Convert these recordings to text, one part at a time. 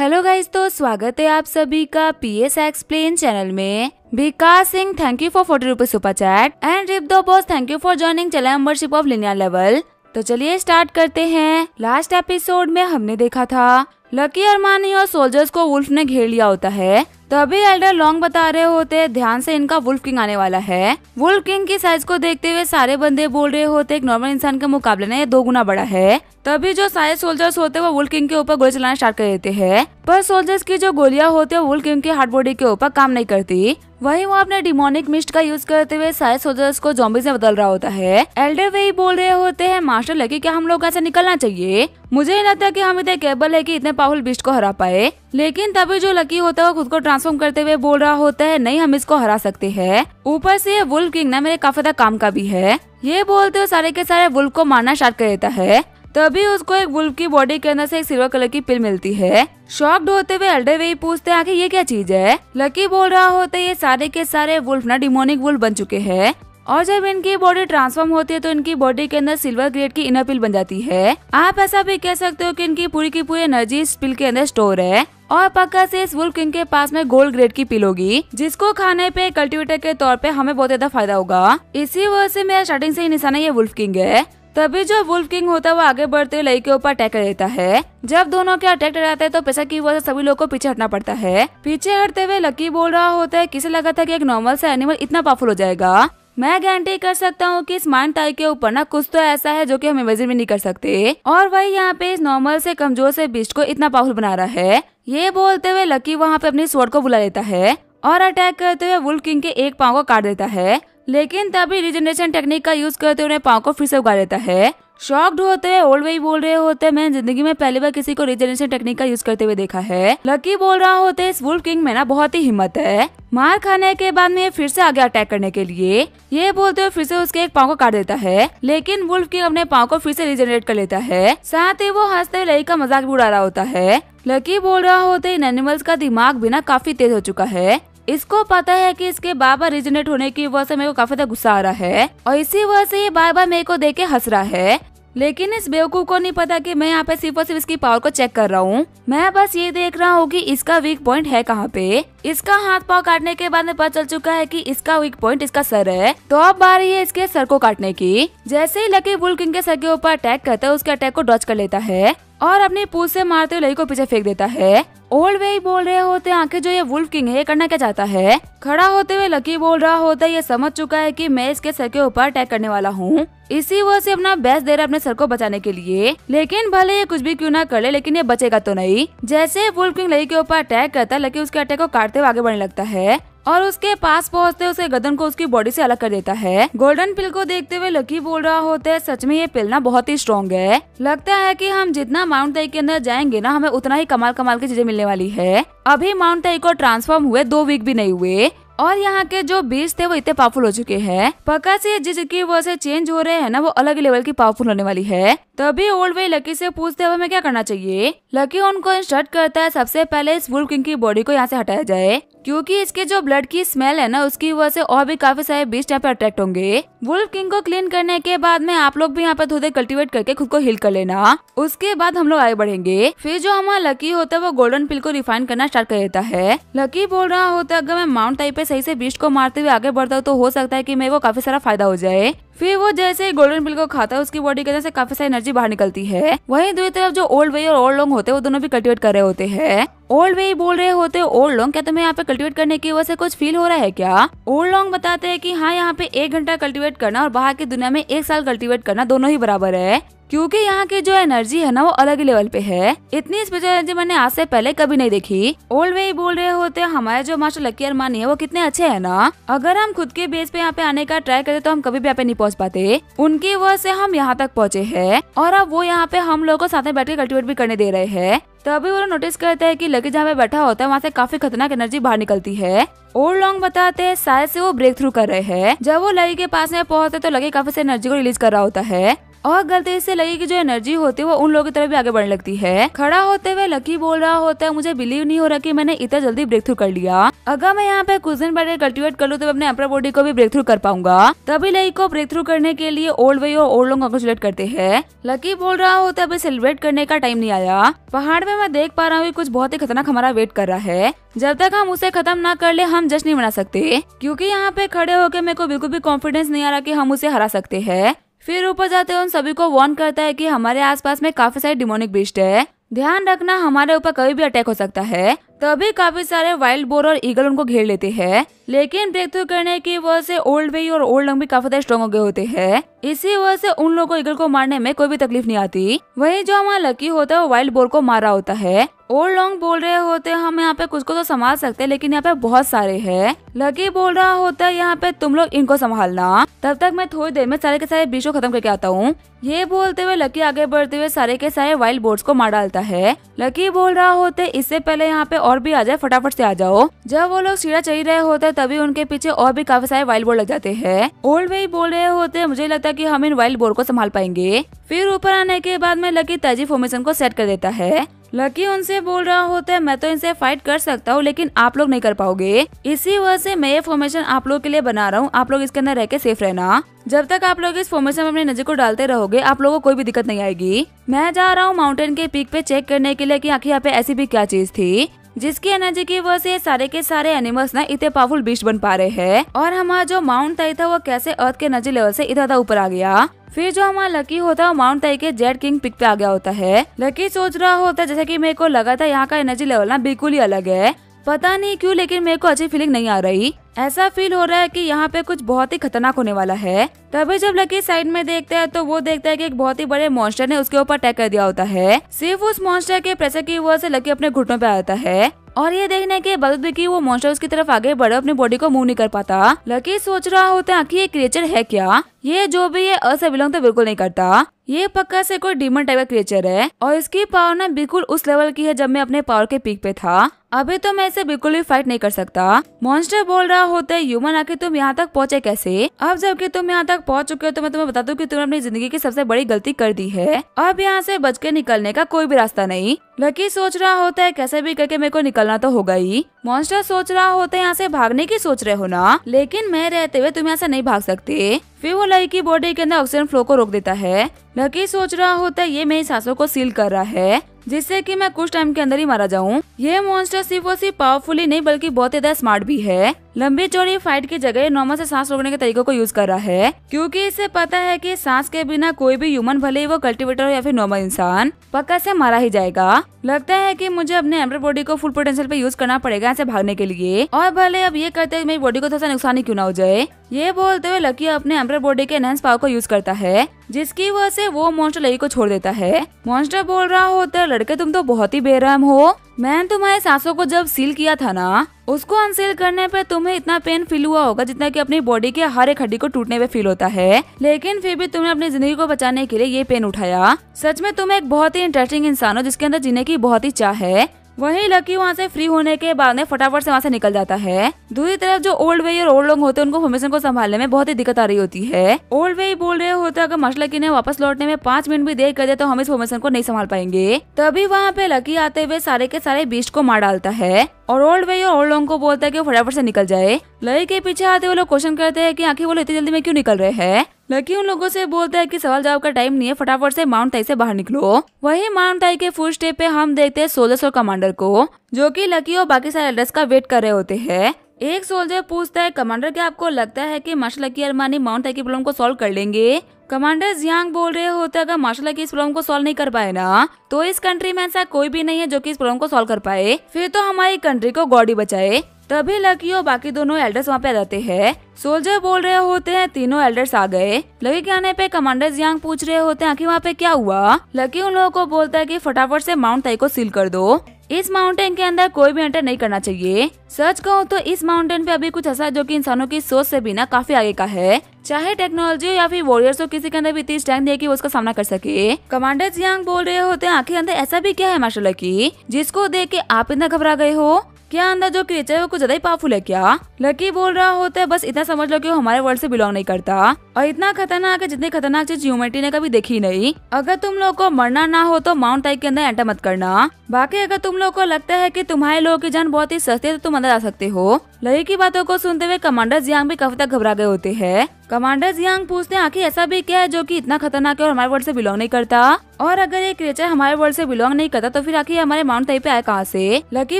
Hello guys, तो स्वागत है आप सभी का पीएस एक्सप्लेन चैनल में। Vikas Singh, thank you for 40 rupees super chat and rip the boss, thank you for joining channel membership of linear level. तो चलिए स्टार्ट करते हैं। लास्ट एपिसोड में हमने देखा था लकी, अरमानी और सोल्जर्स को वुल्फ ने घेर लिया होता है। तभी एल्डर लॉन्ग बता रहे होते ध्यान से, इनका वुल्फ किंग आने वाला है। वुल्फ किंग की साइज को देखते हुए सारे बंदे बोल रहे होते एक नॉर्मल इंसान के मुकाबले में 2 गुना बड़ा है। तभी जो सारे सोल्जर्स होते वो वुल्फ किंग के ऊपर गोली चलाना स्टार्ट कर देते हैं, पर सोल्जर्स की जो गोलियां होती है वुल्फ किंग की हार्ड बॉडी के ऊपर काम नहीं करती। वहीं वो अपने डिमोनिक मिस्ट का यूज करते हुए सारे सोल्जर्स को ज़ॉम्बीज़ में बदल रहा होता है। एल्डर वही बोल रहे होते हैं, मास्टर लकी, क्या हम लोग ऐसे निकलना चाहिए? मुझे नहीं लगता कि हम इतने केबल है कि इतने पावरफुल बिस्ट को हरा पाए। लेकिन तभी जो लकी होता है वो खुद को ट्रांसफॉर्म करते हुए बोल रहा होता है, नहीं, हम इसको हरा सकते हैं। ऊपर से ये वुल्फ किंग ना मेरे काफी ज्यादा काम का भी है। ये बोलते हुए सारे के सारे वुल्फ को मारना स्टार्ट कर देता है। तभी उसको एक वुल्फ की बॉडी के अंदर से एक सिल्वर कलर की पिल मिलती है। शॉक्ड होते हुए एल्डर वही पूछते हैं, आखिर ये क्या चीज है? लकी बोल रहा होता है, ये सारे के सारे वुल्फ ना डिमोनिक वुल्फ बन चुके हैं, और जब इनकी बॉडी ट्रांसफॉर्म होती है तो इनकी बॉडी के अंदर सिल्वर ग्रेड की इनर पिल बन जाती है। आप ऐसा भी कह सकते हो कि इनकी पूरी की पूरी एनर्जी इस पिल के अंदर स्टोर है, और पक्का से इस वुल्फ किंग के पास में गोल्ड ग्रेड की पिल होगी, जिसको खाने पे कल्टिवेटर के तौर पे हमें बहुत ज्यादा फायदा होगा। इसी वजह से मेरा स्टार्टिंग से ही निशाना ये वुल्फ किंग है। तभी जो वुल्फ किंग होता है वो आगे बढ़ते हुए लकी के ऊपर अटैक कर देता है। जब दोनों के अटैक कराते हैं तो पैसा की वजह से सभी लोगों को पीछे हटना पड़ता है। पीछे हटते हुए लकी बोल रहा होता है, किसे लगा था कि एक नॉर्मल सा एनिमल इतना पावरफुल हो जाएगा? मैं गारंटी कर सकता हूँ कि इस माइंड ताई के ऊपर ना कुछ तो ऐसा है जो कि हम इमेजिन भी नहीं कर सकते, और वही यहाँ पे इस नॉर्मल से कमजोर से बीस्ट को इतना पावरफुल बना रहा है। ये बोलते हुए लकी वहाँ पे अपनी स्वॉर्ड को बुला लेता है और अटैक करते हुए वुल्फ किंग के एक पाँव को काट देता है। लेकिन तभी रिजनरेशन टेक्निक का यूज करते हुए पाँव को फिर से उगा देता है। शॉक्ड होते हुए ओल्ड वही बोल रहे होते हैं, मैंने जिंदगी में पहली बार किसी को रिजनरेशन टेक्निक का यूज करते हुए देखा है। लकी बोल रहा होते इस वुल्फ किंग में ना बहुत ही हिम्मत है। मार खाने के बाद में ये फिर से आगे अटैक करने के लिए, ये बोलते हुए फिर से उसके एक पाँव को काट देता है। लेकिन वुल्फ किंग अपने पाँव को फिर से रिजनरेट कर लेता है। साथ ही वो हंसते हुए लकी का मजाक भी उड़ा रहा होता है। लकी बोल रहा होता है, इन एनिमल्स का दिमाग भी ना काफी तेज हो चुका है। इसको पता है कि इसके बार बार रिजनरेट होने की वजह से मेरे को काफी ज्यादा गुस्सा आ रहा है, और इसी वजह से ये बार बार मेरे को देख के हंस रहा है। लेकिन इस बेवकूफ को नहीं पता कि मैं यहाँ पे सिर्फ और सिर्फ इसकी पावर को चेक कर रहा हूँ। मैं बस ये देख रहा हूँ कि इसका वीक पॉइंट है कहाँ पे। इसका हाथ पाँव काटने के बाद में पता चल चुका है कि इसका वीक पॉइंट इसका सर है, तो अब बारी है इसके सर को काटने की। जैसे ही लकी वुल्फ किंग के सर के ऊपर अटैक करता है, उसके अटैक को डॉज कर लेता है और अपनी पूंछ से मारते हुए लकी को पीछे फेंक देता है। ओल्ड वही बोल रहे होते हैं, आखिर जो ये वुल्फ किंग है ये करना क्या चाहता है? खड़ा होते हुए लकी बोल रहा होता है, ये समझ चुका है कि मैं इसके सर के ऊपर अटैक करने वाला हूँ, इसी वजह से अपना बेस्ट दे रहा है अपने सर को बचाने के लिए। लेकिन भले ये कुछ भी क्यों ना कर ले, लेकिन ये बचेगा तो नहीं। जैसे वुल्फ किंग लकी के ऊपर अटैक करता है, लकी उसके अटैक को काटते हुए आगे बढ़ने लगता है और उसके पास पहुंचते उसके गर्दन को उसकी बॉडी से अलग कर देता है। गोल्डन पिल को देखते हुए लकी बोल रहा होता है, सच में ये पिल ना बहुत ही स्ट्रॉन्ग है। लगता है कि हम जितना माउंट ताई के अंदर जाएंगे ना, हमें उतना ही कमाल कमाल की चीजें मिलने वाली है। अभी माउंट ताई को ट्रांसफॉर्म हुए 2 वीक भी नहीं हुए, और यहाँ के जो बीस्ट थे वो इतने पावरफुल हो चुके हैं। पक्का से जिसकी वजह से चेंज हो रहे हैं ना, वो अलग लेवल की पावरफुल होने वाली है। तभी ओल्ड वही लकी से पूछते हैं हमें क्या करना चाहिए। लकी उनको इंस्ट्रक्ट करता है, सबसे पहले इस वुल्फ किंग की बॉडी को यहाँ से हटाया जाए, क्योंकि इसके जो ब्लड की स्मेल है ना, उसकी वजह से और भी काफी सारे बीस्ट यहाँ पे अट्रैक्ट होंगे। वुल्फ किंग को क्लीन करने के बाद में आप लोग भी यहाँ पे थोड़े कल्टीवेट करके खुद को हील कर लेना। उसके बाद हम लोग आगे बढ़ेंगे। फिर जो हमारा लकी होता है वो गोल्डन पिल को रिफाइन करना स्टार्ट कर देता है। लकी बोल रहा होता है, अगर मैं माउंट ताई पे सही से बीस्ट को मारते हुए आगे बढ़ता हूँ तो हो सकता है कि मेरे को काफी सारा फायदा हो जाए। फिर वो जैसे ही गोल्डन पिल को खाता है, उसकी बॉडी के अंदर से काफी सारी एनर्जी बाहर निकलती है। वहीं दूसरी तरफ जो ओल्ड वे और ओल्ड लॉन्ग होते हैं वो दोनों भी कल्टीवेट कर रहे होते हैं। ओल्ड वे बोल रहे होते हैं, ओल्ड लॉन्ग, क्या तुम्हें यहाँ पे कल्टीवेट करने की वजह से कुछ फील हो रहा है क्या? ओल्ड लॉन्ग बताते हैं कि हाँ, यहाँ पे 1 घंटा कल्टीवेट करना और बाहर की दुनिया में 1 साल कल्टीवेट करना दोनों ही बराबर है, क्योंकि यहाँ की जो एनर्जी है ना वो अलग ही लेवल पे है। इतनी स्पेशल एनर्जी मैंने आज से पहले कभी नहीं देखी। ओल्ड वे बोल रहे होते हैं, हमारे जो मास्टर लकी अरमानी है वो कितने अच्छे हैं ना। अगर हम खुद के बेस पे यहाँ पे आने का ट्राई करते तो हम कभी भी यहाँ पे नहीं पहुँच पाते। उनकी वजह से हम यहाँ तक पहुँचे हैं, और अब वो यहाँ पे हम लोगों को साथ में बैठ के कल्टीवेट भी करने दे रहे हैं। तभी वो नोटिस करते हैं कि लकी जहाँ पे बैठा होता है वहाँ से काफी खतरनाक एनर्जी बाहर निकलती है। ओल्ड लॉन्ग बताते हैं, शायद से वो ब्रेक थ्रू कर रहे हैं। जब वो लकी के पास में पहुंचते तो लकी काफी से एनर्जी को रिलीज कर रहा होता है। और गलती से लकी की जो एनर्जी होती है वो उन लोगों की तरफ भी आगे बढ़ने लगती है। खड़ा होते हुए लकी बोल रहा होता है, मुझे बिलीव नहीं हो रहा कि मैंने इतना जल्दी ब्रेक थ्रू कर लिया। अगर मैं यहाँ पे कुछ दिन बैठ कल्टिवेट कर लूँ तो अपने एम्पर बॉडी को भी ब्रेक थ्रू कर पाऊंगा। तभी लकी को ब्रेक थ्रू करने के लिए ओल्ड वे और ओल्ड लोग कांग्रेचुलेट करते हैं। लकी बोल रहा होता है अभी सेलिब्रेट करने का टाइम नहीं आया। पहाड़ में मैं देख पा रहा हूँ कुछ बहुत ही खतरनाक हमारा वेट कर रहा है। जब तक हम उसे खत्म ना कर ले हम जश्न नहीं मना सकते, क्योंकि यहाँ पे खड़े होकर मेरे को बिल्कुल भी कॉन्फिडेंस नहीं आ रहा कि हम उसे हरा सकते हैं। फिर ऊपर जाते हुए उन सभी को वार्न करता है कि हमारे आसपास में काफी सारे डिमोनिक बीस्ट है, ध्यान रखना हमारे ऊपर कभी भी अटैक हो सकता है। तभी काफी सारे वाइल्ड बोर और ईगल उनको घेर लेते हैं, लेकिन ब्रेक थ्रू करने की वजह से ओल्ड वे और ओल्ड लंग भी काफी ज्यादा स्ट्रॉन्ग हो गए होते हैं। इसी वजह से उन लोगों को ईगल को मारने में कोई भी तकलीफ नहीं आती। वही जो हमारा लकी होता है वो वाइल्ड बोर को मार रहा होता है। ओल्ड लॉन्ग बोल रहे होते हैं हम यहाँ पे कुछ को तो संभाल सकते हैं, लेकिन यहाँ पे बहुत सारे हैं। लकी बोल रहा होता है यहाँ पे तुम लोग इनको संभालना, तब तक मैं थोड़ी देर में सारे के सारे बीच को खत्म करके आता हूँ। ये बोलते हुए लकी आगे बढ़ते हुए सारे के सारे वाइल्ड बोर्ड्स को मार डालता है। लकी बोल रहा होते इससे पहले यहाँ पे और भी आ जाए, फटाफट से आ जाओ। जब वो लोग सीढ़ा चढ़ रहे होते हैं तभी उनके पीछे और भी काफी सारे वाइल्ड बोर्ड लग जाते हैं। ओल्ड वे बोल रहे होते हैं मुझे लगता है कि हम इन वाइल्ड बोर्ड को संभाल पाएंगे। फिर ऊपर आने के बाद में लकी तेजी फॉर्मेशन को सेट कर देता है। लकी उनसे बोल रहा होता है मैं तो इनसे फाइट कर सकता हूँ, लेकिन आप लोग नहीं कर पाओगे। इसी वजह से मैं ये फॉर्मेशन आप लोग के लिए बना रहा हूँ, आप लोग इसके अंदर रह के सेफ रहना। जब तक आप लोग इस फॉर्मेशन में अपनी नजर को डालते रहोगे आप लोगों को कोई भी दिक्कत नहीं आएगी। मैं जा रहा हूँ माउंटेन के पीक पे चेक करने के लिए कि आखिर यहाँ पे ऐसी भी क्या चीज थी जिसकी एनर्जी की वजह से सारे के सारे एनिमल्स ना इतने पावरफुल बीस्ट बन पा रहे हैं, और हमारा जो माउंट ताई था वो कैसे अर्थ के एनर्जी लेवल से इतना ऊपर आ गया। फिर जो हमारा लकी होता है वो माउंट ताई के जेड किंग पिक पे आ गया होता है। लकी सोच रहा होता है जैसे कि मेरे को लगा था यहाँ का एनर्जी लेवल ना बिल्कुल ही अलग है, पता नहीं क्यों लेकिन मेरे को अच्छी फीलिंग नहीं आ रही। ऐसा फील हो रहा है कि यहाँ पे कुछ बहुत ही खतरनाक होने वाला है। तभी जब लकी साइड में देखता है तो वो देखता है कि एक बहुत ही बड़े मॉन्स्टर ने उसके ऊपर अटैक कर दिया होता है। सिर्फ उस मॉन्स्टर के प्रेशर की वजह से लकी अपने घुटनों पे आता है, और ये देखने के बावजूद भी कि वो मॉन्स्टर उसकी तरफ आगे बढ़े अपनी बॉडी को मूव नहीं कर पाता। लकी सोच रहा होता है कि ये क्रिएचर है क्या, ये जो भी है अर्थ से बिलोंग तो बिल्कुल नहीं करता, ये पक्का से कोई डीमन टाइप का क्रिएचर है, और इसकी पावर ना बिल्कुल उस लेवल की है जब मैं अपने पावर के पीक पे था। अभी तो मैं इसे बिल्कुल भी फाइट नहीं कर सकता। मॉन्स्टर बोल रहा होता है ह्यूमन आखिर तुम यहाँ तक पहुँचे कैसे? अब जबकि तुम यहाँ तक पहुँच चुके हो तो मैं तुम्हें बता दूं कि तुमने अपनी जिंदगी की सबसे बड़ी गलती कर दी है। अब यहाँ से बच के निकलने का कोई भी रास्ता नहीं। लकी सोच रहा होता है कैसे भी करके मेरे को निकलना तो होगा ही। मॉन्स्टर सोच रहा होता है यहाँ से भागने की सोच रहे हो ना, लेकिन मैं रहते हुए तुम यहाँ से नहीं भाग सकते। फिर वो लकी की बॉडी के अंदर ऑक्सीजन फ्लो को रोक देता है। लकी सोच रहा होता है ये मेरी सांसों को सील कर रहा है जिससे कि मैं कुछ टाइम के अंदर ही मारा जाऊं। ये मॉन्स्टर सिर्फ और सिर्फ पावरफुल ही नहीं बल्कि बहुत ज्यादा स्मार्ट भी है। लंबी चौड़ी फाइट की जगह नॉर्मल से सांस रोकने के तरीकों को यूज कर रहा है, क्योंकि इसे पता है कि सांस के बिना कोई भी ह्यूमन, भले ही वो कल्टीवेटर या फिर नॉर्मल इंसान, पक्का से मारा ही जाएगा। लगता है कि मुझे अपने एम्पर बॉडी को फुल पोटेंशियल पे यूज करना पड़ेगा ऐसे भागने के लिए, और भले अब ये करते हुए मेरी बॉडी को थोड़ा सा नुकसान ही क्यों ना हो जाए। ये बोलते हुए लकी अपने एम्पर बॉडी के एनहांस पावर को यूज करता है, जिसकी वजह से वो मॉन्स्टर लकी को छोड़ देता है। मॉन्स्टर बोल रहा होता है लड़के तुम तो बहुत ही बेरहम हो, मैंने तुम्हारे सांसों को जब सील किया था ना, उसको अनसील करने पे तुम्हें इतना पेन फील हुआ होगा जितना कि अपनी बॉडी के हर एक हड्डी को टूटने पे फील होता है, लेकिन फिर भी तुमने अपनी जिंदगी को बचाने के लिए ये पेन उठाया। सच में तुम एक बहुत ही इंटरेस्टिंग इंसान हो जिसके अंदर जीने की बहुत ही चाह है। वहीं लकी वहाँ से फ्री होने के बाद में फटाफट से वहाँ से निकल जाता है। दूसरी तरफ जो ओल्ड वे और ओल्ड लोग होते हैं उनको फॉर्मेशन को संभालने में बहुत ही दिक्कत आ रही होती है। ओल्ड वे बोल रहे होते अगर मास्टर लकी ने वापस लौटने में 5 मिनट भी देर कर दिया तो हम इस फॉर्मेशन को नहीं संभाल पाएंगे। तभी वहाँ पे लकी आते हुए सारे के सारे बीस्ट को मार डालता है और ओल्ड वे और ओल्ड लोगों को बोलता है कि फटाफट से निकल जाए। लकी के पीछे आते हुए लोग क्वेश्चन करते हैं कि आखिर वो इतनी जल्दी में क्यों निकल रहे हैं। लकी उन लोगों से बोलता है कि सवाल जवाब का टाइम नहीं है, फटाफट से माउंट ताई से बाहर निकलो। वही माउंट ताई के फुल स्टेप पे हम देखते हैं सोल्जर्स और कमांडर को, जो कि लकी और बाकी सारे एल्डर्स का वेट कर रहे होते हैं। एक सोल्जर पूछता है कमांडर क्या आपको लगता है कि मार्शल लकी अरमानी माउंट ताई की प्रॉब्लम को सॉल्व कर लेंगे? कमांडर जियांग बोल रहे होते अगर मार्शल लकी इस प्रॉब्लम को सॉल्व नहीं कर पाए ना, तो इस कंट्री में ऐसा कोई भी नहीं है जो कि इस प्रॉब्लम को सॉल्व कर पाए, फिर तो हमारी कंट्री को गॉड ही बचाए। तभी लकी और बाकी दोनों एल्डर्स वहाँ पे आ जाते हैं। सोल्जर बोल रहे होते हैं तीनों एल्डर्स आ गए। लकी के आने पे कमांडर जियांग पूछ रहे होते हैं आखिर वहाँ पे क्या हुआ। लकी उन लोगों को बोलता है कि फटाफट से माउंट ताई को सील कर दो, इस माउंटेन के अंदर कोई भी एंटर नहीं करना चाहिए। सच कहूँ तो इस माउंटेन पे अभी कुछ ऐसा है जो कि इंसानों की सोच से भी ना काफी आगे का है, चाहे टेक्नोलॉजी हो या फिर वॉरियर्स हो, किसी के अंदर भी इतनी स्ट्रेंथ है कि वो उसका सामना कर सके। कमांडर जियांग बोल रहे होते हैं आखिर अंदर ऐसा भी क्या है मार्शल लकी जिसको देख के आप इतना घबरा गए हो। क्या अंदर जो क्रिएचर है वो कुछ ज्यादा ही पावरफुल है क्या? लकी बोल रहा होता है बस इतना समझ लो कि वो हमारे वर्ल्ड से बिलोंग नहीं करता और इतना खतरनाक है जितनी खतरनाक चीज ह्यूमैनिटी ने कभी देखी नहीं। अगर तुम लोग को मरना ना हो तो माउंट टाई के अंदर एंटर मत करना। बाकी अगर तुम लोग को लगता है कि तुम्हारे लोगों की जान बहुत ही सस्ती है तो तुम अंदर आ सकते हो। लकी की बातों को सुनते हुए कमांडर जियांग भी काफी तक घबरा गए होते हैं। कमांडर जियांग पूछते हैं आखिर ऐसा भी क्या है जो कि इतना खतरनाक है और हमारे वर्ल्ड से बिलोंग नहीं करता? और अगर ये क्रिएचर हमारे वर्ल्ड से बिलोंग नहीं करता तो फिर आखिर हमारे माउंट टाई पे आया कहाँ से? लकी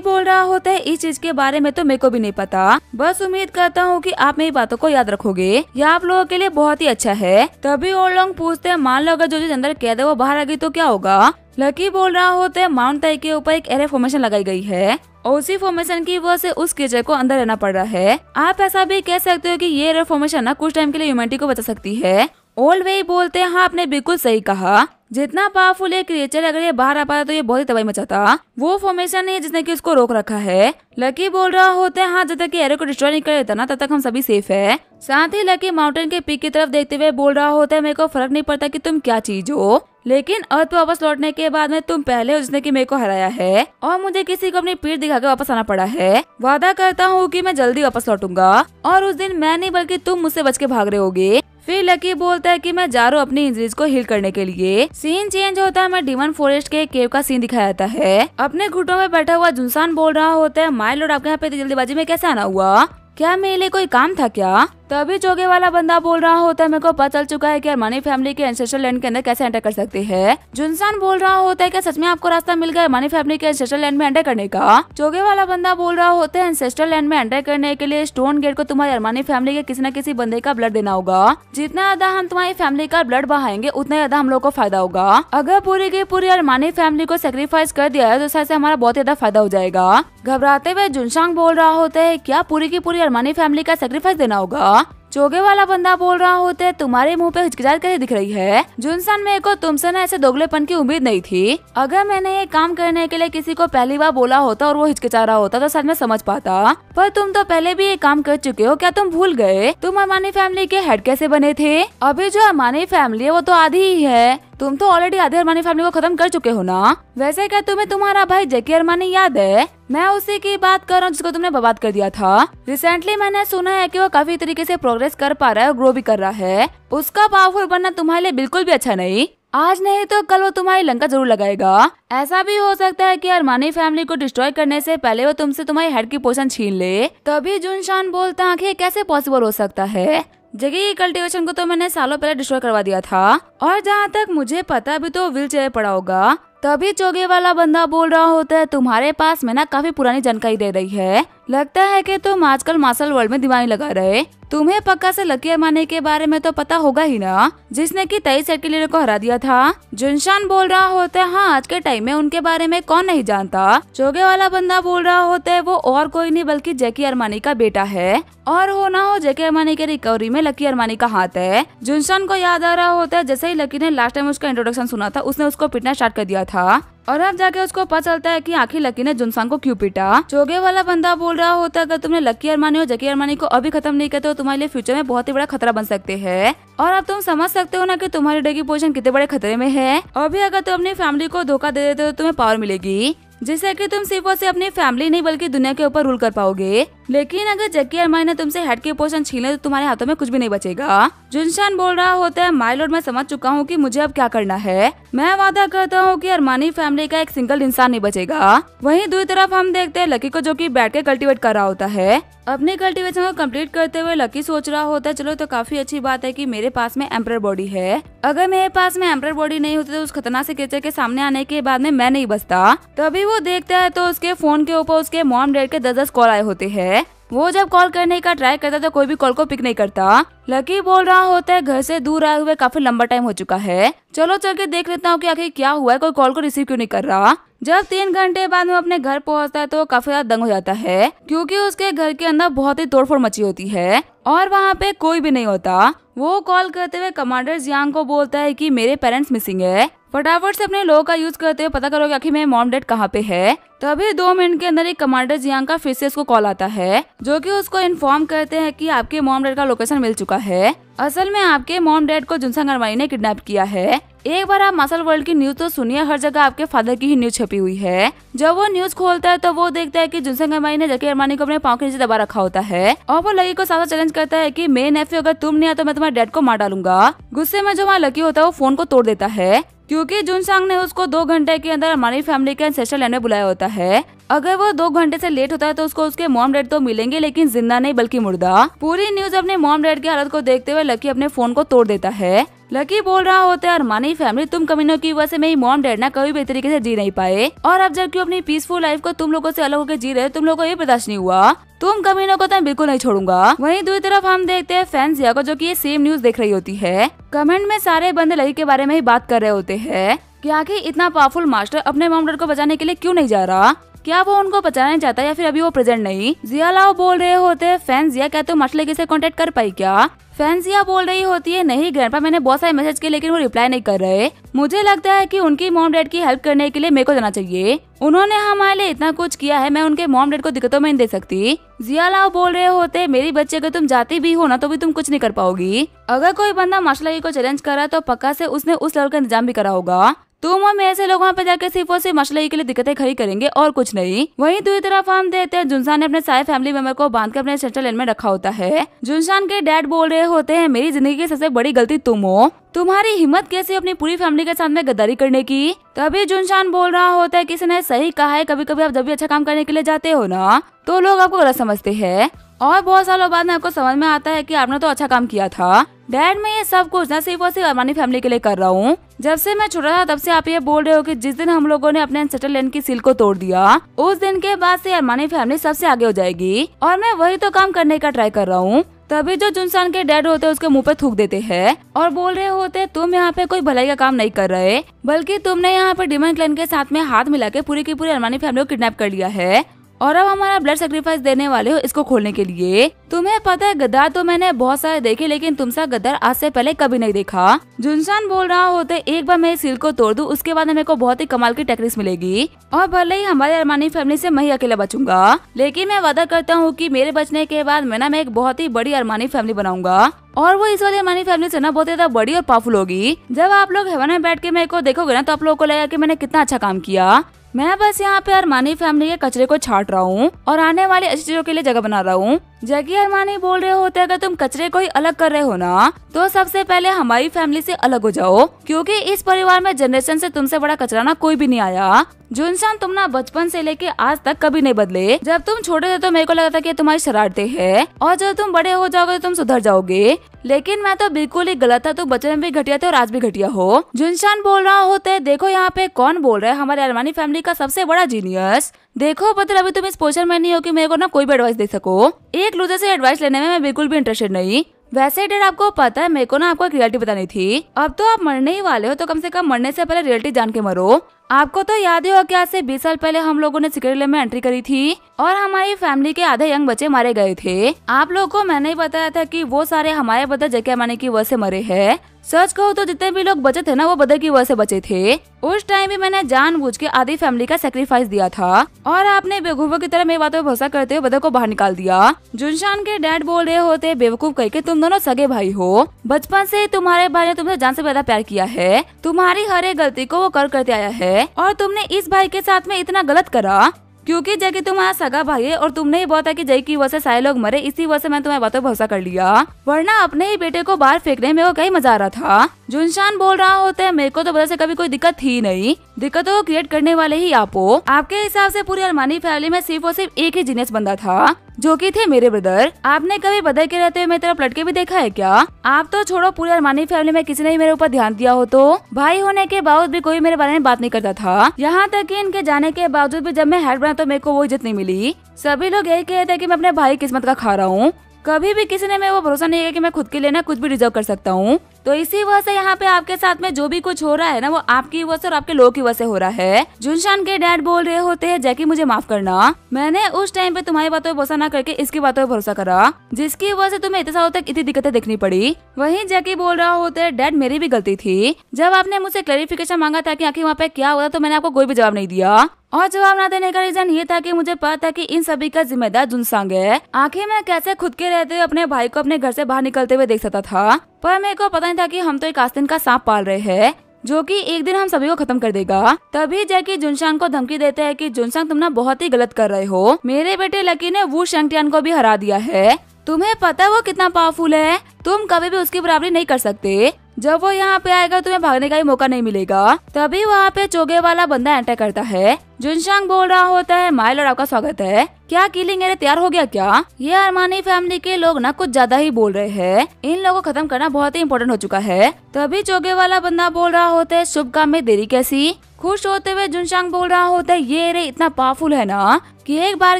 बोल रहा होता है इस चीज के बारे में तो मेरे को भी नहीं पता, बस उम्मीद करता हूँ कि आप मेरी बातों को याद रखोगे, यह आप लोगों के लिए बहुत ही अच्छा है। तभी ओरलोंग पूछते हैं मान लो अगर जो चीज अंदर कैद है वो बाहर आ गई तो क्या होगा? लकी बोल रहा होता है माउंट टाई के ऊपर एक एरे फॉर्मेशन लगाई गई है और उसी फॉर्मेशन की वजह से उस क्रिएचर को अंदर रहना पड़ रहा है। आप ऐसा भी कह सकते हो कि ये एरे फॉर्मेशन ना कुछ टाइम के लिए ह्यूमैनिटी को बचा सकती है। ओल्ड वे बोलते हैं हाँ आपने बिल्कुल सही कहा, जितना पावरफुल है क्रिएचर अगर ये बाहर आ पाता तो ये बहुत ही तबाही मचाता। वो फॉर्मेशन नहीं है जिसने कि उसको रोक रखा है। लकी बोल रहा होता है हाँ जब तक एरो को डिस्ट्रॉय नहीं कर देता ना तब तक हम सभी सेफ है। साथ ही लकी माउंटेन के पीक की तरफ देखते हुए बोल रहा होता है मेरे को फर्क नहीं पड़ता कि तुम क्या चीज हो, लेकिन अर्थ पे वापस लौटने के बाद में तुम पहले हो जिसने कि मेरे को हराया है और मुझे किसी को अपनी पीठ दिखाकर वापस आना पड़ा है। वादा करता हूँ कि मैं जल्दी वापस लौटूंगा और उस दिन मैं नहीं बल्कि तुम मुझसे बच के भाग रहे होगे। फिर लकी बोलता है कि मैं जा रहा हूँ अपनी इंजरीज को हील करने के लिए। सीन चेंज होता है, मैं डिमन फॉरेस्ट के केव का सीन दिखाया जाता है। अपने घुटनों में बैठा हुआ जुनसान बोल रहा होता है माय लॉर्ड आपके यहाँ पे जल्दीबाजी में कैसे आना हुआ, क्या मेरे लिए कोई काम था क्या? तभी चोगे वाला बंदा बोल रहा होता है मेरे को पता चल चुका है कि अरमानी फैमिली के एंसेस्ट्रल लैंड के अंदर कैसे एंटर कर सकते हैं। जुनसान बोल रहा होता है क्या सच में आपको रास्ता मिल गया अरमानी फैमिली के एंसेस्ट्रल लैंड में एंटर करने का? चोगे वाला बंदा बोल रहा होता है एंसेस्ट्रल लैंड में एंटर करने के लिए स्टोन गेट को तुम्हारी अरमानी फैमिली के किसी न किसी बंदे का ब्लड देना होगा। जितना ज्यादा हम तुम्हारी फैमिली का ब्लड बहाएंगे उतना ज्यादा हम लोग को फायदा होगा। अगर पूरी की पूरी अरमानी फैमिली को सेक्रीफाइस कर दिया है तो शायद से हमारा बहुत ज्यादा फायदा हो जाएगा। घबराते हुए जुनशांग बोल रहा होता है क्या पूरी की पूरी अरमानी फैमिली का सेक्रीफाइस देना होगा? चोगे वाला बंदा बोल रहा होता है तुम्हारे मुंह पे हिचकिचाहट कैसे दिख रही है? जुनसान मेरे को तुमसे ना ऐसे दोगलेपन की उम्मीद नहीं थी। अगर मैंने ये काम करने के लिए किसी को पहली बार बोला होता और वो हिचकिचा रहा होता तो शायद मैं समझ पाता, पर तुम तो पहले भी ये काम कर चुके हो। क्या तुम भूल गए तुम अरमानी फैमिली के हेड कैसे बने थे? अभी जो अरमानी फैमिली है वो तो आधी ही है, तुम तो ऑलरेडी आधे अरमानी फैमिली को खत्म कर चुके हो ना। वैसे क्या तुम्हें तुम्हारा भाई जैकी अरमानी याद है? मैं उसी की बात कर रहा हूँ जिसको तुमने बर्बाद कर दिया था। रिसेंटली मैंने सुना है कि वो काफी तरीके से प्रोग्रेस कर पा रहा है और ग्रो भी कर रहा है। उसका पावरफुल बनना तुम्हारे लिए बिल्कुल भी अच्छा नहीं, आज नहीं तो कल वो तुम्हारी लंका जरूर लगाएगा। ऐसा भी हो सकता है कि अरमानी फैमिली को डिस्ट्रॉय करने से पहले वो तुमसे तुम्हारी हेड की पोजीशन छीन ले। तभी जुनशान बोलता है आखिर कैसे पॉसिबल हो सकता है? जगह की कल्टीवेशन को तो मैंने सालों पहले डिस्ट्रॉय करवा दिया था और जहाँ तक मुझे पता भी तो व्हील चेयर पड़ा होगा। तभी चोगे वाला बंदा बोल रहा होता है तुम्हारे पास में ना काफी पुरानी जानकारी दे रही है, लगता है कि तुम आजकल मार्शल वर्ल्ड में दिमाग लगा रहे। तुम्हें पक्का से लकी अरमानी के बारे में तो पता होगा ही ना, जिसने कि 23 सेट के लीडर को हरा दिया था। जुनशान बोल रहा होता है हाँ आज के टाइम में उनके बारे में कौन नहीं जानता। चोगे वाला बंदा बोल रहा होता है वो और कोई नहीं बल्कि जैकी अरमानी का बेटा है और हो ना हो जैकी अरमानी के रिकवरी में लकी अरमानी का हाथ है। जुनशान को याद आ रहा होता है जैसे ही लकी ने लास्ट टाइम उसका इंट्रोडक्शन सुना था उसने उसको पीटना स्टार्ट कर दिया था और अब जाके उसको पता चलता है कि आखिर लकी ने जुनशान को क्यों पीटा। चोगे वाला बंदा बोल रहा होता है अगर तुमने लकी अरमानी और जैकी अरमानी को अभी खत्म नहीं करते तो तुम्हारे लिए फ्यूचर में बहुत ही बड़ा खतरा बन सकते हैं और अब तुम समझ सकते हो ना कि तुम्हारी डे की पोजीशन कितने बड़े खतरे में है। अभी अगर तुम अपनी फैमिली को धोखा दे देते हो तो तुम्हें पावर मिलेगी जिससे कि तुम सिर्फ और सिर्फ अपनी फैमिली नहीं बल्कि दुनिया के ऊपर रूल कर पाओगे। लेकिन अगर जैकी अरमानी ने तुमसे हेड की पोजीशन छीन ले तो तुम्हारे हाथों में कुछ भी नहीं बचेगा। जुनशान बोल रहा होता है माय लॉर्ड मैं समझ चुका हूँ कि मुझे अब क्या करना है। मैं वादा करता हूँ कि अरमानी फैमिली का एक सिंगल इंसान नहीं बचेगा। वहीं दूसरी तरफ हम देखते हैं लकी को जो कि बैठ के कल्टीवेट कर रहा होता है। अपनी कल्टीवेशन को कंप्लीट करते हुए लकी सोच रहा होता है चलो तो काफी अच्छी बात है कि मेरे पास में एम्परर बॉडी है। अगर मेरे पास में एम्परर बॉडी नहीं होती तो उस खतरनाक से क्रिएचर के सामने आने के बाद में मैं नहीं बचता। तभी वो देखता है तो उसके फोन के ऊपर उसके मॉम डैड के 10-10 कॉल आए होते हैं। वो जब कॉल करने का ट्राई करता तो कोई भी कॉल को पिक नहीं करता। लकी बोल रहा होता है घर से दूर आए हुए काफी लंबा टाइम हो चुका है, चलो चल के देख लेता हूँ कि आखिर क्या हुआ है, कोई कॉल को रिसीव क्यों नहीं कर रहा। जब 3 घंटे बाद वो अपने घर पहुंचता है तो काफी ज्यादा दंग हो जाता है क्योंकि उसके घर के अंदर बहुत ही तोड़फोड़ मची होती है और वहाँ पे कोई भी नहीं होता। वो कॉल करते हुए कमांडर जियांग को बोलता है कि मेरे पेरेंट्स मिसिंग है। फटाफट से अपने लोगों का यूज करते हुए पता करो कि आखिर मेरे मॉम डैड कहाँ पे है। तभी 2 मिनट के अंदर एक कमांडर जियांग का फिर से उसको कॉल आता है, जो कि उसको इन्फॉर्म करते हैं कि आपके मॉम डैड का लोकेशन मिल चुका है। असल में आपके मॉम डैड को जुनसंग अरमानी ने किडनैप किया है। एक बार आप मार्शल वर्ल्ड की न्यूज तो सुनिए, हर जगह आपके फादर की ही न्यूज छपी हुई है। जब वो न्यूज खोलता है तो वो देखता है कि जुनसंग अरमानी ने जकी अरमानी को अपने पाँव के नीचे दबा रखा होता है और वो लकी को साफ चैलेंज करता है कि मेरे नेफ्यू अगर तुम नहीं आए तो मैं तुम्हारे डैड को मार डालूंगा। गुस्से में जो वहाँ लकी होता है वो फोन को तोड़ देता है, क्योंकि जुनसंग ने उसको 2 घंटे के अंदर हमारी फैमिली के एंसेस्टर लैंड में बुलाया होता है। अगर वो 2 घंटे से लेट होता है तो उसको उसके मॉम डैड तो मिलेंगे, लेकिन जिंदा नहीं बल्कि मुर्दा। पूरी न्यूज अपने मॉम डैड की हालत को देखते हुए लकी अपने फोन को तोड़ देता है। लकी बोल रहा होता है, अरमानी फैमिली तुम कमीनों की वजह से मेरी मॉम डैड ना कभी भी तरीके से जी नहीं पाए, और अब जब क्यों अपनी पीसफुल लाइफ को तुम लोगों से अलग होकर जी रहे, तुम लोगों को ये बर्दाश्त नहीं हुआ। तुम कमीनों को तो मैं बिल्कुल नहीं छोड़ूंगा। वहीं दूसरी तरफ हम देखते हैं फैंसिया को, जो कि ये सेम न्यूज देख रही होती है। कमेंट में सारे बंदे लकी के बारे में ही बात कर रहे होते हैं कि आखिर इतना पावरफुल मास्टर अपने मॉम डैड को बचाने के लिए क्यों नहीं जा रहा। क्या वो उनको बचाना नहीं चाहता या फिर अभी वो प्रेजेंट नहीं। जियालाओ बोल रहे होते हैं, फैंसिया क्या तुम मास्टर लकी से कांटेक्ट कर पाई क्या। फैंसिया बोल रही होती है, नहीं ग्रैंडपा मैंने बहुत सारे मैसेज किए लेकिन वो रिप्लाई नहीं कर रहे। मुझे लगता है कि उनकी मॉम डैड की हेल्प करने के लिए मेरे को जाना चाहिए। उन्होंने हमारे लिए इतना कुछ किया है, मैं उनके मॉम डैड को दिक्कतों में नहीं दे सकती। जियालाओ बोल रहे होते, मेरी बच्चे अगर तुम जाती भी हो ना तो भी तुम कुछ नहीं कर पाओगी। अगर कोई बंदा मार्शल लकी को चैलेंज करा तो पक्का से उसने उस लेवल का इंतजाम भी करा होगा। तुम और मेरे से लोग वहाँ पे जाकर सिर्फ और सिर्फ मार्शल लकी के लिए दिक्कतें खड़ी करेंगे और कुछ नहीं। वहीं दूसरी तरफ हम देखते हैं जुनसान ने अपने सारे फैमिली मेंबर को बांध कर अपने सेंट्रल लेन में रखा होता है। जुनसान के डैड बोल रहे होते हैं, मेरी जिंदगी की सबसे बड़ी गलती तुम हो। तुम्हारी हिम्मत कैसी अपनी पूरी फैमिली के साथ में गद्दारी करने की। तभी जुनसान बोल रहा होता है, किसी ने सही कहा है, कभी कभी आप जब भी अच्छा काम करने के लिए जाते हो ना तो लोग आपको गलत समझते हैं, और बहुत सालों बाद में आपको समझ में आता है कि आपने तो अच्छा काम किया था। डैड मैं ये सब कुछ न सिर्फ और सिर्फ अरमानी फैमिली के लिए कर रहा हूँ। जब से मैं छोटा था तब से आप ये बोल रहे हो कि जिस दिन हम लोगों ने अपने एंसेस्टर लैंड की सील को तोड़ दिया उस दिन के बाद से अरमानी फैमिली सबसे आगे हो जाएगी, और मैं वही तो काम करने का ट्राई कर रहा हूँ। तभी जो जुनसान के डैड होते हैं उसके मुंह पे थूक देते हैं और बोल रहे होते, तुम यहाँ पे कोई भलाई का काम नहीं कर रहे, बल्कि तुमने यहाँ पे डिमन क्लैन के साथ में हाथ मिला के पूरी की पूरी अरमानी फैमिली को किडनैप कर लिया है, और अब हमारा ब्लड सेक्रीफाइस देने वाले हो इसको खोलने के लिए। तुम्हें पता है गद्दार तो मैंने बहुत सारे देखे, लेकिन तुमसा गद्दार आज से पहले कभी नहीं देखा। जुनसान बोल रहा होते, एक बार मैं सील को तोड़ दूं उसके बाद मेरे को बहुत ही कमाल की टेक्निक्स मिलेगी, और भले ही हमारे अरमानी फैमिली से मैं ही अकेला बचूंगा, लेकिन मैं वादा करता हूँ कि मेरे बचने के बाद मैं एक बहुत ही बड़ी अरमानी फैमिली बनाऊंगा, और वो इस वाली अरमानी फैमिली से ना बहुत ज्यादा बड़ी और पावरफुल होगी। जब आप लोग हेवन में बैठ के मेरे को देखोगे ना तो आप लोगों को लगेगा कि मैंने कितना अच्छा काम किया। मैं बस यहाँ पे अरमानी फैमिली के कचरे को छाट रहा हूँ और आने वाली अच्छी चीजों के लिए जगह बना रहा हूँ। जैकी अरमानी बोल रहे होते, अगर तुम कचरे को ही अलग कर रहे हो ना तो सबसे पहले हमारी फैमिली से अलग हो जाओ, क्योंकि इस परिवार में जनरेशन से तुमसे बड़ा कचरा ना कोई भी नहीं आया। जुनसान तुम ना बचपन से लेके आज तक कभी नहीं बदले। जब तुम छोटे थे तो मेरे को लगा था कि तुम्हारी शरारतें हैं, और जब तुम बड़े हो जाओगे तो तुम सुधर जाओगे, लेकिन मैं तो बिल्कुल ही गलत था। तुम बचपन में भी घटिया थे और आज भी घटिया हो। जुनसान बोल रहा होता है, देखो यहाँ पे कौन बोल रहा है, हमारे अरमानी फैमिली का सबसे बड़ा जीनियस। देखो पता अभी तुम इस पोजीशन में नहीं हो कि मेरे को ना कोई भी एडवाइस दे सको। एक लूजर से एडवाइस लेने में मैं बिल्कुल भी इंटरेस्टेड नहीं। वैसे डैड आपको पता है मेरे को ना आपको एक रियलिटी बतानी थी। अब तो आप मरने ही वाले हो तो कम से कम मरने से पहले रियलिटी जान के मरो। आपको तो याद ही हो कि आज से 20 साल पहले हम लोगों ने सीक्रेट लैब में एंट्री करी थी और हमारी फैमिली के आधे यंग बच्चे मारे गए थे। आप लोगों को मैंने ही बताया था कि वो सारे हमारे बदर जैके अरमानी की वजह से मरे हैं। सच कहो तो जितने भी लोग बचे थे ना वो बदर की वजह से बचे थे। उस टाइम भी मैंने जानबूझ के आधी फैमिली का सेक्रीफाइस दिया था, और आपने बेवकूफों की तरह मेरी बातों पर भरोसा करते हुए बदर को बाहर निकाल दिया। जुनसान के डैड बोल रहे होते, बेवकूफ कह के तुम दोनों सगे भाई हो। बचपन से तुम्हारे भाई ने तुमसे जान से ज्यादा प्यार किया है। तुम्हारी हर एक गलती को वो कर करते आया है, और तुमने इस भाई के साथ में इतना गलत करा क्योंकि जैकी तुम्हारा सगा भाई है, और तुमने ही बहुत है कि जय की वजह से सारे लोग मरे, इसी वजह से मैं तुम्हारी बातों पर भरोसा कर लिया, वरना अपने ही बेटे को बाहर फेंकने में वो कहीं मजा आ रहा था। जुनसान बोल रहा होता है, मेरे को तो वजह से कभी कोई दिक्कत थी नहीं, दिक्कतों को क्रिएट करने वाले ही आप हो। आपके हिसाब से पूरी अरमानी फैमिली में सिर्फ और सिर्फ एक ही जीनियस बंदा था, जो कि थे मेरे ब्रदर। आपने कभी बदर के रहते हुए मेरी तरफ लटके भी देखा है क्या? आप तो छोड़ो, पूरी अरमानी फैमिली में किसी ने भी मेरे ऊपर ध्यान दिया हो तो भाई होने के बावजूद भी कोई मेरे बारे में बात नहीं करता था। यहाँ तक कि इनके जाने के बावजूद भी जब मैं हेड बना तो मेरे को वो इज्जत नहीं मिली। सभी लोग यही कहते हैं कि मैं अपने भाई की किस्मत का खा रहा हूँ। कभी भी किसी ने मेरे को भरोसा नहीं किया कि मैं खुद के लिए ना कुछ भी डिजर्व कर सकता हूँ। तो इसी वजह से यहाँ पे आपके साथ में जो भी कुछ हो रहा है ना वो आपकी वजह से और आपके लोगों की वजह से हो रहा है। जुनशान के डैड बोल रहे होते हैं जैकी मुझे माफ करना, मैंने उस टाइम पे तुम्हारी बातों पर भरोसा न करके इसकी बातों पर भरोसा करा जिसकी वजह से तुम्हें इतने सालों तक इतनी दिक्कतें देखनी पड़ी। वहीं जैकी बोल रहा होता है डैड मेरी भी गलती थी, जब आपने मुझसे क्लैरिफिकेशन मांगा था कि आखिर वहाँ पे क्या हुआ तो मैंने आपको कोई भी जवाब नहीं दिया और जवाब ना देने का रीजन ये था कि मुझे पता था कि इन सभी का जिम्मेदार जुनसांग है। आखिर मैं कैसे खुद के रहते हुए अपने भाई को अपने घर से बाहर निकलते हुए देख सकता था, पर मेरे को पता नहीं था कि हम तो एक आस्तीन का सांप पाल रहे हैं जो कि एक दिन हम सभी को खत्म कर देगा। तभी जैकी जुनशांग को धमकी देते हैं कि जुनशांग तुम ना बहुत ही गलत कर रहे हो, मेरे बेटे लकी ने वू शंगटियान को भी हरा दिया है, तुम्हें पता है वो कितना पावरफुल है, तुम कभी भी उसकी बराबरी नहीं कर सकते। जब वो यहाँ पे आएगा तुम्हें भागने का ही मौका नहीं मिलेगा। तभी वहाँ पे चोगे वाला बंदा एंटर करता है। जुनशांग बोल रहा होता है माय लॉर्ड आपका स्वागत है, क्या किलिंग एरिया तैयार हो गया क्या? ये अरमानी फैमिली के लोग ना कुछ ज्यादा ही बोल रहे हैं, इन लोगों को खत्म करना बहुत ही इम्पोर्टेंट हो चुका है। तभी चोगे वाला बंदा बोल रहा होता है शुभ काम में देरी कैसी? खुश होते हुए जुनशांग बोल रहा होता है ये रे इतना पावरफुल है ना कि एक बार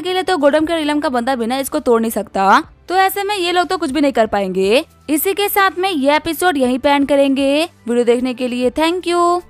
के लिए तो गोडम के रिलम का बंदा बिना इसको तोड़ नहीं सकता, तो ऐसे में ये लोग तो कुछ भी नहीं कर पाएंगे। इसी के साथ में ये एपिसोड यहीं पे एंड करेंगे। वीडियो देखने के लिए थैंक यू।